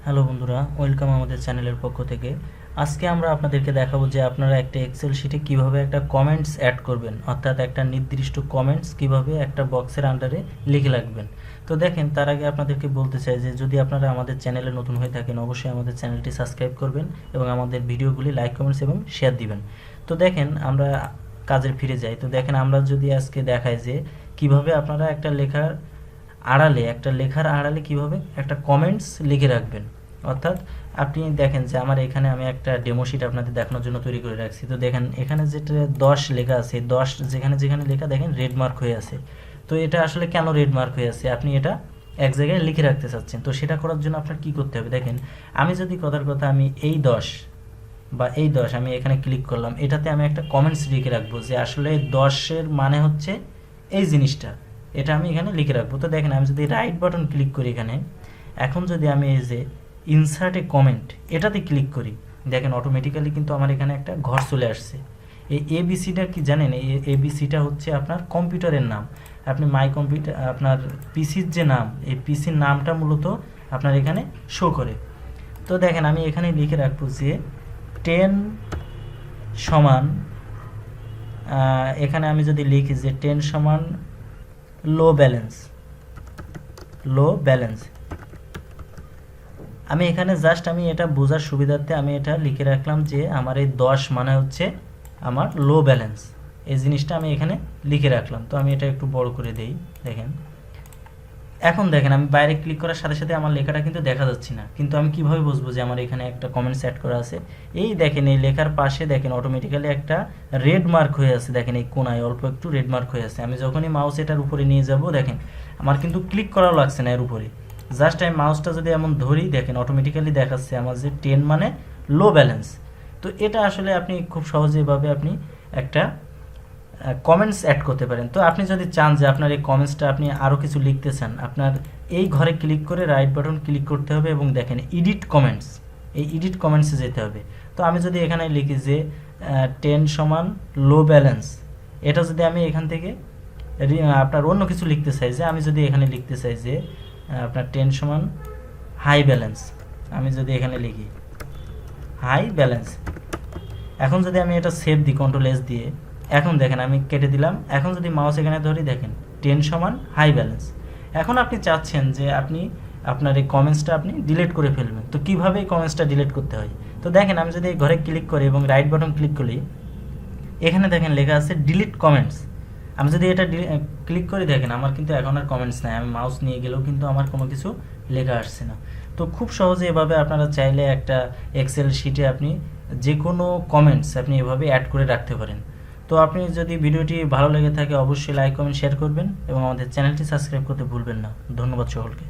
Hello বন্ধুরা, welcome আমাদের চ্যানেলের পক্ষ থেকে। আজকে আমরা আপনাদেরকে দেখাবো যে আপনারা একটা এক্সেল শিটে কিভাবে একটা কমেন্টস অ্যাড করবেন, অর্থাৎ একটা নির্দিষ্ট কমেন্টস কিভাবে একটা বক্সের আন্ডারে লিখে রাখবেন। তো দেখেন, তার আগে আপনাদেরকে বলতে চাই যে যদি আপনারা আমাদের চ্যানেলে নতুন হয়ে থাকেন, অবশ্যই আমাদের চ্যানেলটি সাবস্ক্রাইব করবেন এবং আমাদের ভিডিওগুলি লাইক, কমেন্টস এবং শেয়ার দিবেন। তো দেখেন, আমরা কাজে ফিরে যাই। তো দেখেন, আমরা যদি আজকে দেখাই যে কিভাবে আপনারা একটা লেখার আড়ালে কিভাবে একটা কমেন্টস লিখে রাখবেন। অর্থাৎ আপনি দেখেন যে আমার এখানে আমি একটা ডেমো শিট আপনাদের দেখানোর জন্য তৈরি করে রাখছি। তো দেখেন, এখানে যেটা 10 লেখা আছে, 10 যেখানে যেখানে লেখা দেখেন রেড মার্ক হয়ে আছে। তো এটা আসলে কেন রেড মার্ক হয়ে আছে, আপনি এটা এক জায়গায় লিখে রাখতে চাচ্ছেন। তো সেটা করার জন্য আপনার কি করতে হবে, দেখেন আমি যদি কথার কথা আমি এই 10 বা এই 10 আমি এখানে ক্লিক করলাম, এটাতে আমি একটা কমেন্টস লিখে রাখবো যে আসলে 10-এর মানে হচ্ছে এই জিনিসটা, এটা আমি এখানে লিখে রাখবো। তো দেখেন, আমি যদি রাইট বাটন ক্লিক করি এখানে, এখন যদি আমি এই যে ইনসার্ট এ কমেন্ট এটাতে ক্লিক করি, দেখেন অটোমেটিক্যালি কিন্তু আমার এখানে একটা ঘর চলে আসছে। এই এবিসিটা কি জানেন? এই এবিসিটা হচ্ছে আপনার কম্পিউটারের নাম। আপনি মাই কম্পিউটার, আপনার পিসির যে নাম, এই পিসির নামটা মূলত আপনার এখানে শো করে। তো দেখেন, আমি এখানে লিখে রাখবো যে 10 সমান, এখানে আমি যদি লিখি যে 10 সমান লো ব্যালেন্স। আমি এখানে জাস্ট আমি এটা বোঝার সুবিধার্থে আমি এটা লিখে রাখলাম যে আমার এই 10 মানে হচ্ছে আমার লো ব্যালেন্স। এই জিনিসটা আমি এখানে লিখে রাখলাম। তো আমি এটা একটু বড় করে দেই। দেখেন, এখন দেখেন আমি বাইরে ক্লিক করার সাথে সাথে আমার লেখাটা কিন্তু দেখা যাচ্ছে না, কিন্তু আমি কিভাবে বুঝবো যে আমার এখানে একটা কমেন্ট সেট করা আছে? এই দেখেন, এই লেখার পাশে দেখেন অটোমেটিক্যালি একটা রেড মার্ক হয়ে আছে। দেখেন এই কোনায় অল্প একটু রেড মার্ক হয়ে আছে। আমি যখনই মাউস এটার উপরে নিয়ে যাব, দেখেন আমার কিন্তু ক্লিক করাও লাগছে না এর উপরে। জাস্ট আমি মাউসটা যদি এমন ধরি, দেখেন অটোমেটিক্যালি দেখাচ্ছে আমার যে 10 মানে লো ব্যালেন্স। তো এটা আসলে আপনি খুব সহজে এভাবে আপনি একটা কমেন্টস অ্যাড করতে পারেন। তো আপনি যদি চান যে আপনার এই কমেন্টসটা আপনি আরও কিছু লিখতে চান, আপনার এই ঘরে ক্লিক করে রাইট বাটন ক্লিক করতে হবে এবং দেখেন এডিট কমেন্টস, এই এডিট কমেন্টসে যেতে হবে। তো আমি যদি এখানে লিখি যে 10 সমান লো ব্যালেন্স, এটা যদি আমি এখান থেকে আপনার অন্য কিছু লিখতে চাই, যে আমি যদি এখানে লিখতে চাই যে আপনার 10 সমান হাই ব্যালেন্স, আমি যদি এখানে লিখি হাই ব্যালেন্স, এখন যদি আমি এটা সেভ দিই কন্ট্রোল-S দিয়ে, এখন দেখেন আমি কেটে দিলাম। এখন যদি মাউস এখানে ধরি, দেখেন 10 সমান হাই ব্যালেন্স। এখন আপনি চাচ্ছেন যে আপনি আপনার এই কমেন্টসটা আপনি ডিলিট করে ফেলবেন। তো কীভাবে এই কমেন্টসটা ডিলিট করতে হয়? তো দেখেন, আমি যদি এই ঘরে ক্লিক করি এবং রাইট বাটন ক্লিক করি, এখানে দেখেন লেখা আছে ডিলিট কমেন্টস। আমি যদি এটা ক্লিক করি, দেখেন আমার কিন্তু এখন আর কমেন্টস নাই। আমি মাউস নিয়ে গেলেও কিন্তু আমার কোনো কিছু লেখা আসছে না। তো খুব সহজে এভাবে আপনারা চাইলে একটা এক্সেল শিটে আপনি যে কোনো কমেন্টস আপনি এভাবে অ্যাড করে রাখতে পারেন। তো আপনি যদি ভিডিওটি ভালো লেগে থাকে, অবশ্যই লাইক, কমেন্ট, শেয়ার করবেন এবং আমাদের চ্যানেলটি সাবস্ক্রাইব করতে ভুলবেন না। ধন্যবাদ সকলকে।